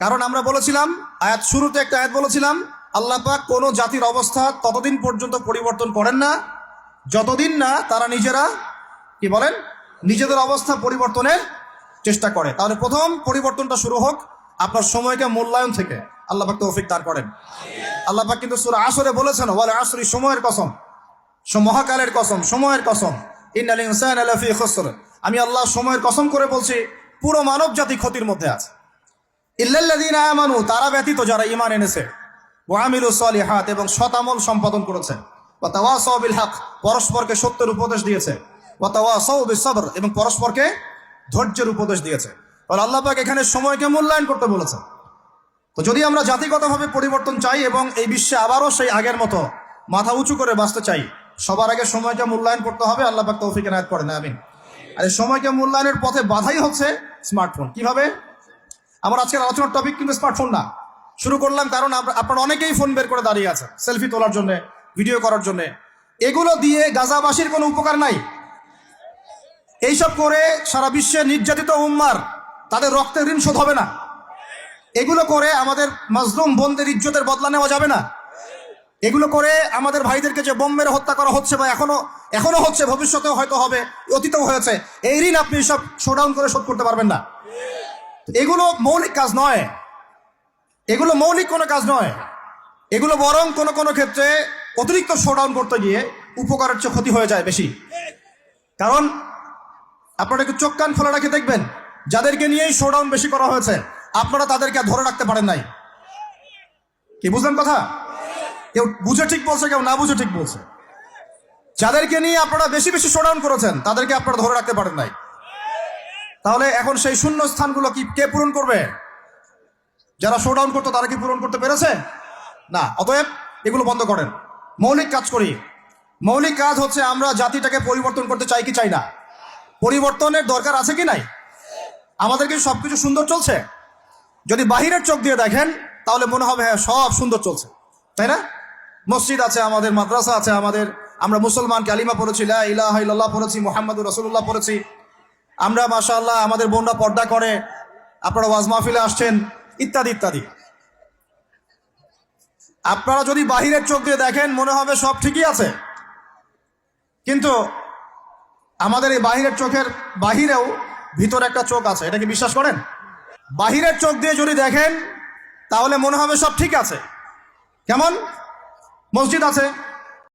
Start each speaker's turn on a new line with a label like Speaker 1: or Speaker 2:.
Speaker 1: কারণ আমরা বলেছিলাম আয়াত শুরুতে একটা আয়াত বলেছিলাম আল্লাহ পাক কোনো জাতির অবস্থা ততদিন পর্যন্ত পরিবর্তন করেন না যতদিন না তারা নিজেরা কি বলেন নিজেদের অবস্থা পরিবর্তনের চেষ্টা করে। তাহলে প্রথম পরিবর্তনটা শুরু হোক আপনার সময়কে মূল্যায়ন থেকে। আল্লাহ পাক তৌফিক দান করেন। আল্লাহ পাক কিন্তু সূরা আসরে বলেছেন ওয়াল আসরি, সময়ের কসম, মহাকালের কসম, সময়ের কসম, ইন্নাল ইনসানা লাফি খুসর। আমি আল্লাহ সময়ের কসম করে বলছি পুরো মানব জাতি ক্ষতির মধ্যে আছে। ইল্লাল্লাযীনা আমানু, তারা ব্যতীত যারা ঈমান এনেছে, ওয়া আমিলুস সালিহাত, এবং সৎ আমল সম্পাদন করেছে, ওয়া তাওয়াসাউ বিল হক, পরস্পরকে সত্যের উপদেশ দিয়েছে, ওয়া তাওয়াসাউ বিস সবর, এবং পরস্পরকে ধৈর্যের উপদেশ দিয়েছে। তাহলে আল্লাহ পাক এখানে সময়কে মূল্যায়ন করতে বলেছে। তো যদি আমরা জাতিগতভাবে পরিবর্তন চাই এবং এই বিশ্বে আবারও সেই আগের মতো মাথা উঁচু করে বাঁচতে চাই, সবার আগে সময়কে মূল্যায়ন করতে হবে। আল্লাহ পাক তৌফিক এনায়েত করেন, আমিন। আর এই সময়কে মূল্যায়নের পথে বাধাই হচ্ছে স্মার্টফোন। কিভাবে? আমার আজকের আলোচনার টপিক কিন্তু স্মার্টফোন না। শুরু করলাম কারণ আপনারা অনেকেই ফোন বের করে দাঁড়িয়ে আছে সেলফি তোলার জন্য, ভিডিও করার জন্য। এগুলো দিয়ে গাজাবাসীর কোনো উপকার নাই। এইসব করে সারা বিশ্বে নির্যাতিত উম্মার তাদের রক্তের ঋণ শোধ হবে না। এগুলো করে আমাদের মাজলুম বোনদের ইজ্জতের বদলা নেওয়া যাবে না। এগুলো করে আমাদের ভাইদেরকে যে বোম মেরে হত্যা করা হচ্ছে বা এখনো হচ্ছে, ভবিষ্যতেও হয়তো হবে, অতীতেও হয়েছে, এই ঋণ আপনি সব শোডাউন করে শোধ করতে পারবেন না। এগুলো মৌলিক কাজ নয়, এগুলো মৌলিক কোনো কাজ নয়। এগুলো বরং কোনো কোনো ক্ষেত্রে অতিরিক্ত শোডাউন করতে গিয়ে উপকারের চেয়ে ক্ষতি হয়ে যায় বেশি। কারণ আপনারা একটু চোখ কান খোলা রাখে দেখবেন, যাদেরকে নিয়েই শোডাউন বেশি করা হয়েছে আপনারা তাদেরকে ধরে রাখতে পারেন নাই। কি বুঝলেন কথা? কেউ বুঝে ঠিক বলছে, কেউ না বুঝে ঠিক বলছে। যাদেরকে নিয়ে আপনারা বেশি বেশি শোডাউন করেছেন তাদেরকে আপনারা ধরে রাখতে পারেন নাই। তাহলে এখন সেই শূন্য স্থানগুলো কি কে পূরণ করবে? যারা শোডাউন করতো তারা কি পূরণ করতে পেরেছে? না। অতএব এগুলো বন্ধ করেন, মৌলিক কাজ করি। মৌলিক কাজ হচ্ছে আমরা জাতিটাকে পরিবর্তন করতে চাই কি চাই না? পরিবর্তনের দরকার আছে কি নাই? আমাদের কি সবকিছু সুন্দর চলছে? যদি বাহিরের চোখ দিয়ে দেখেন তাহলে মনে হবে হ্যাঁ সব সুন্দর চলছে, তাই না? মসজিদ আছে আমাদের, মাদ্রাসা আছে আমাদের, আমরা মুসলমান কালিমা পড়েছি, লা ইলাহা ইল্লাল্লাহ পড়েছি, মুহাম্মাদুর রাসূলুল্লাহ পড়েছি, আমরা মাশাআল্লাহ আমাদের বোনরা পর্দা করে, আপনারা ওয়াজ মাহফিলে আসছেন, ইত্যাদি ইত্যাদি। আপনারা যদি বাহিরের চোখ দিয়ে দেখেন মনে হবে সব ঠিকই আছে, কিন্তু আমাদের এই বাহিরের চোখের বাহিরেও ভিতরে একটা চোখ আছে। এটা কি বিশ্বাস করেন? বাহিরের চোখ দিয়ে যদি দেখেন তাহলে মনে হবে সব ঠিক আছে। কেমন? মসজিদ আছে,